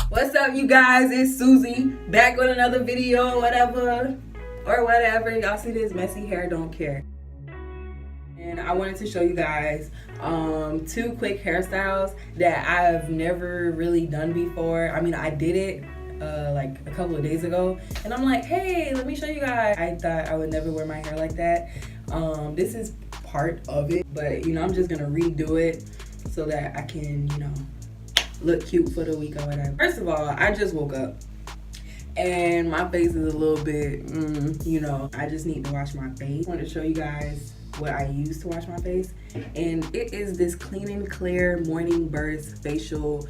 What's up, you guys? It's Suzie back with another video or whatever. Y'all see this messy hair, don't care. And I wanted to show you guys two quick hairstyles that I've never really done before. I mean, I did it like a couple of days ago, and I'm like, hey, let me show you guys. I thought I would never wear my hair like that. This is part of it, but you know, I'm just gonna redo it so that I can, you know, look cute for the week or whatever. First of all, I just woke up and my face is a little bit, you know, I just need to wash my face. I want to show you guys what I use to wash my face, and it is this Clean and Clear Morning Burst facial.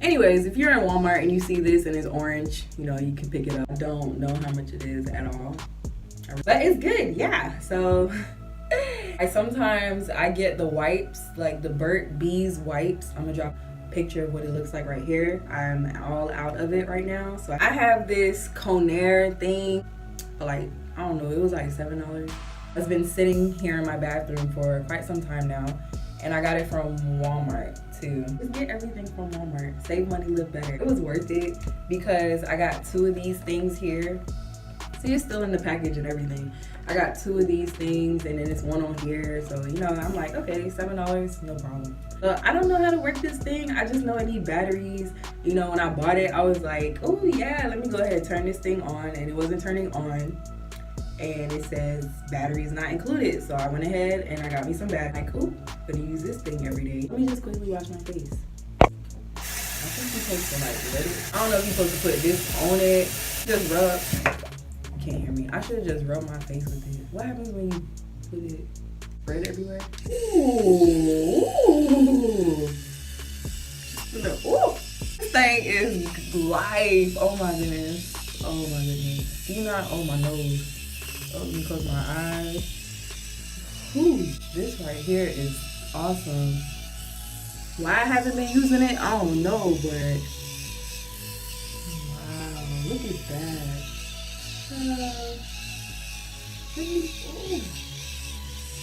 Anyways, if you're in Walmart and you see this and it's orange, you know, you can pick it up. I don't know how much it is at all, but it's good, yeah. So sometimes I get the wipes, like the Burt's Bees wipes. I'm gonna drop a picture of what it looks like right here. I'm all out of it right now. So I have this Conair thing, like, I don't know, it was like $7. It's been sitting here in my bathroom for quite some time now, and I got it from Walmart too. Just get everything from Walmart. Save money, live better. It was worth it because I got two of these things here. See, it's still in the package and everything. I got two of these things, and then it's one on here. So, you know, I'm like, okay, $7, no problem. I don't know how to work this thing. I just know I need batteries. You know, when I bought it, I was like, oh yeah, let me go ahead and turn this thing on, and it wasn't turning on. And it says batteries not included. So I went ahead and I got me some batteries. Like, ooh, I'm gonna use this thing every day. Let me just quickly wash my face. I think you're supposed to like let it. I don't know if you're supposed to put this on it. Just rub. You can't hear me. I should have just rubbed my face with it. What happens when you put it spread everywhere? Ooh. Ooh. This thing is life. Oh my goodness. Oh my goodness. Do you not? Oh, my nose. Oh, let me close my eyes. Whew, this right here is awesome. Why I haven't been using it, I don't know, but wow, look at that.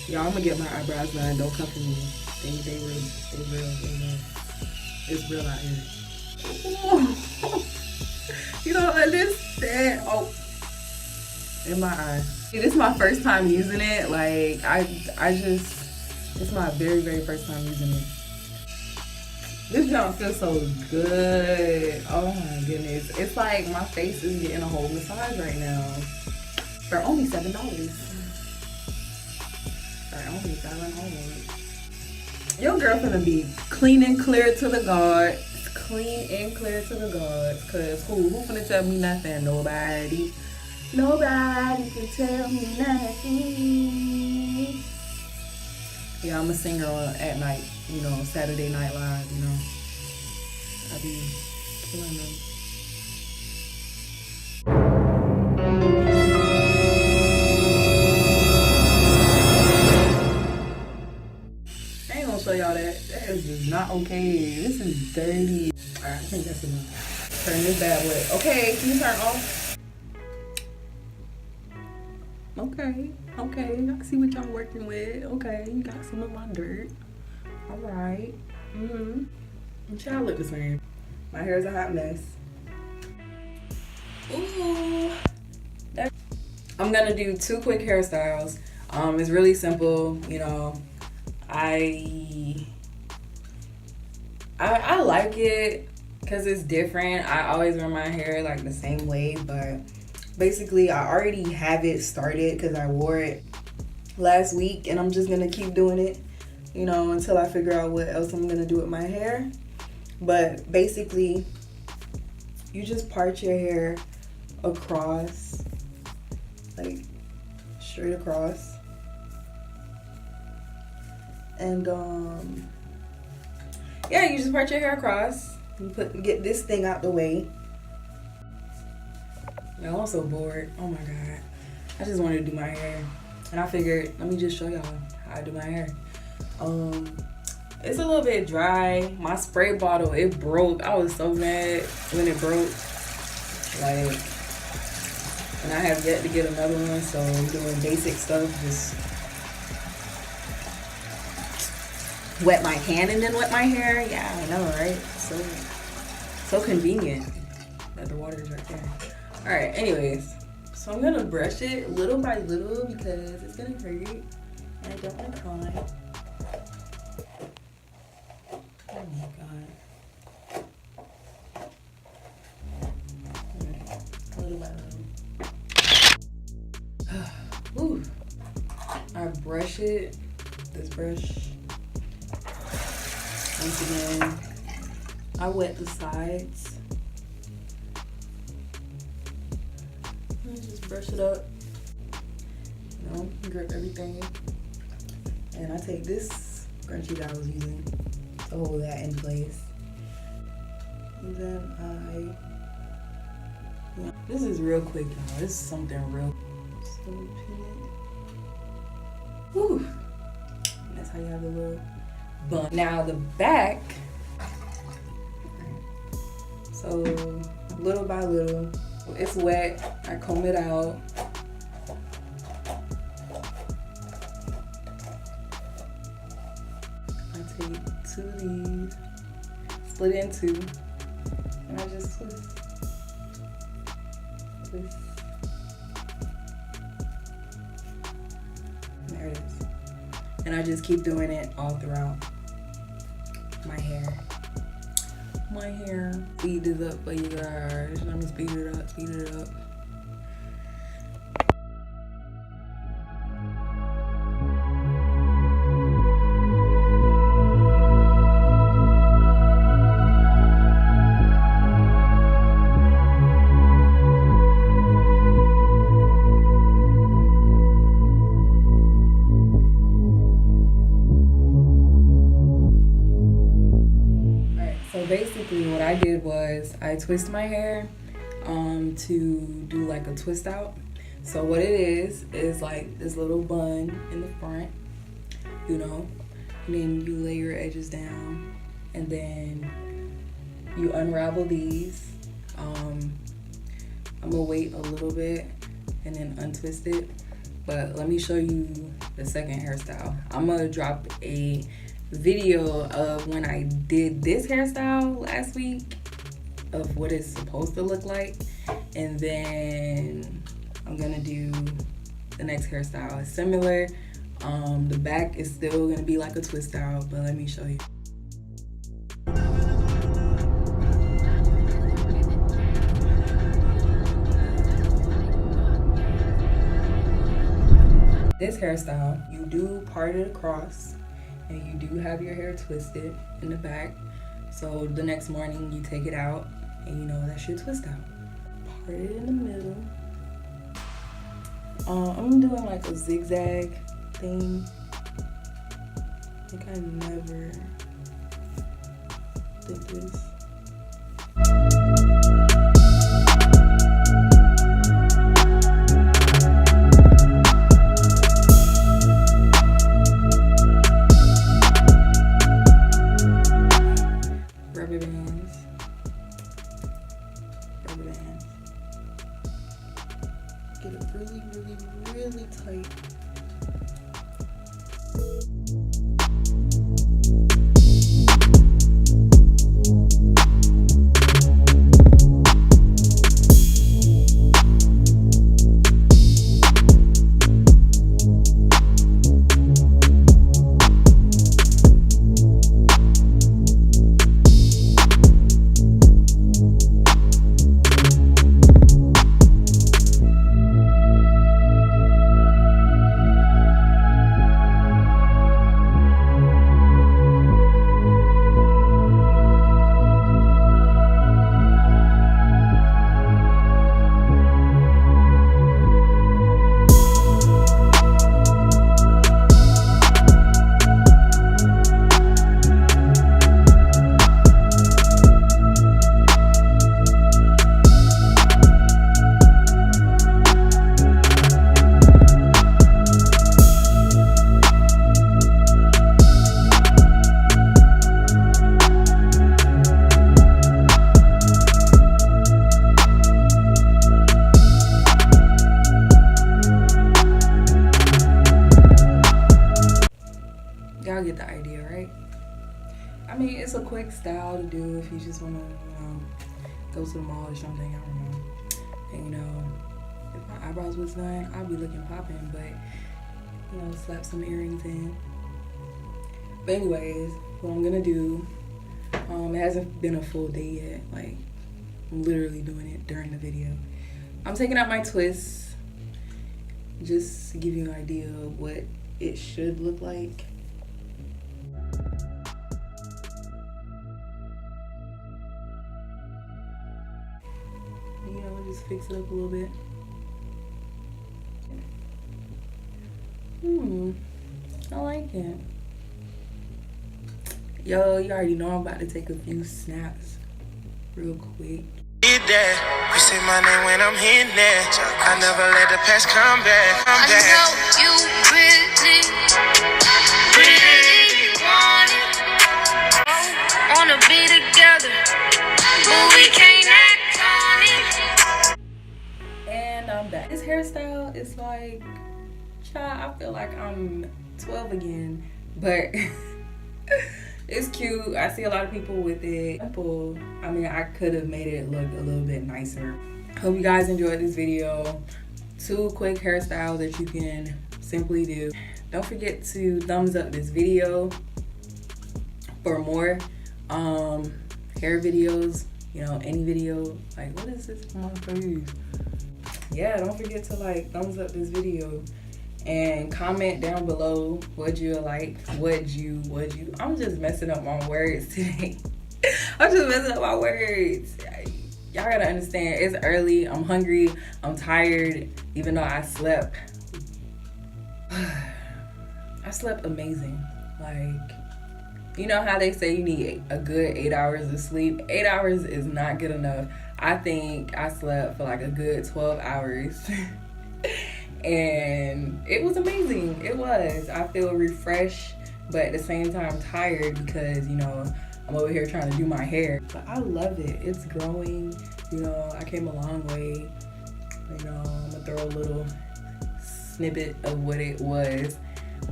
Y'all, I'm gonna get my eyebrows done. Don't come for me. They real. It's real out here. You don't understand. Oh, in my eye. See, this is my first time using it. Like, it's my very, very first time using it. This junk feels so good. Oh my goodness. It's like my face is getting a whole massage right now. For only $7. For only $7. Your girl finna be clean and clear to the gods. Clean and clear to the gods. Cause who finna tell me nothing? Nobody. Nobody can tell me nothing. Yeah, I'm a singer at night, you know, Saturday Night Live, you know. I be killing them. I ain't gonna show y'all that. That is just not okay. This is dirty. Alright, I think that's enough. Turn this bad boy. Okay, can you turn off? Okay, I see what y'all working with. Okay, you got some of my dirt. All right. And y'all look the same. My hair is a hot mess. Ooh. I'm gonna do two quick hairstyles. It's really simple. You know, I like it because it's different. I always wear my hair like the same way, but basically, I already have it started because I wore it last week, and I'm just gonna keep doing it, you know, until I figure out what else I'm gonna do with my hair. But basically, you just part your hair across, like straight across, and yeah, you just part your hair across. You get this thing out the way. Y'all, I'm so bored. Oh my god. I just wanted to do my hair. And I figured, let me just show y'all how I do my hair. It's a little bit dry. My spray bottle, it broke. I was so mad when it broke. Like, and I have yet to get another one, so I'm doing basic stuff. Just wet my hand and then wet my hair. Yeah, I know, right? So convenient that the water is right there. All right, anyways, so I'm gonna brush it little by little because it's gonna hurt and I don't want to cry. Oh my god. Little by little. Ooh. I brush it, this brush. Once again, I wet the sides. I just brush it up, you know, grip everything. And I take this scrunchie that I was using to hold that in place. And then this is real quick, y'all. This is something real. So whew. That's how you have the little bun. Now the back. So little by little, it's wet. I comb it out. I take two of these, split it in two, and I just twist. There it is. And I just keep doing it all throughout my hair. Speed this up for you guys. Let me speed it up. Basically what I did was I twist my hair to do like a twist out. So what it is like this little bun in the front, you know, and then you lay your edges down and then you unravel these. I'm gonna wait a little bit and then untwist it, but let me show you the second hairstyle. I'm gonna drop a video of when I did this hairstyle last week of what it's supposed to look like, and then I'm gonna do the next hairstyle. It's similar. The back is still gonna be like a twist out, but let me show you. This hairstyle, you do part it across and you do have your hair twisted in the back. So the next morning you take it out and you know that's your twist out. Part it in the middle. I'm doing like a zigzag thing. I think I never did this. Get it really, really, really tight. I mean, it's a quick style to do if you just want to go to the mall or something. I don't know. And you know, if my eyebrows was done, I'd be looking popping, but you know, slap some earrings in. But anyways, what I'm gonna do, it hasn't been a full day yet. Like, I'm literally doing it during the video. I'm taking out my twists just to give you an idea of what it should look like. You know, just fix it up a little bit. I like it. Yo, you already know I'm about to take a few snaps real quick. Did that. You say my name when I'm hitting that. I never let the past come back. I know you really want it. Wanna be together, but we can't act on it. And I'm back. This hairstyle is like, child, I feel like I'm 12 again, but it's cute. I see a lot of people with it. I mean, I could have made it look a little bit nicer. Hope you guys enjoyed this video. 2 quick hairstyles that you can simply do. Don't forget to thumbs up this video for more hair videos. You know, any video. Like, what is this on my face? Yeah, don't forget to like thumbs up this video. And comment down below what you like, what you. I'm just messing up my words today. I'm just messing up my words. Y'all gotta understand, it's early, I'm hungry, I'm tired, even though I slept. I slept amazing. Like, you know how they say you need a good 8 hours of sleep? 8 hours is not good enough. I think I slept for like a good 12 hours. And it was amazing. It was. I feel refreshed, but at the same time tired because, you know, I'm over here trying to do my hair. But I love it. It's growing. You know, I came a long way. You know, I'm gonna throw a little snippet of what it was.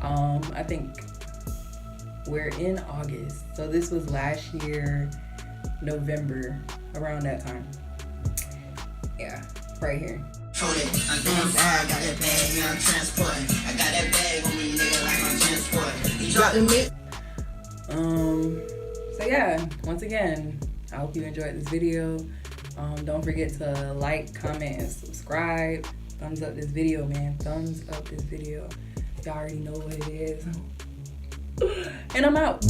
I think we're in August. So this was last year, November, around that time. Yeah, right here. I got that bag, now I'm transporting. I got that bag on me, nigga, like I'm transporting. You dropping me? So yeah, once again, I hope you enjoyed this video. Don't forget to like, comment, and subscribe. Thumbs up this video, man. Thumbs up this video. Y'all already know what it is. And I'm out.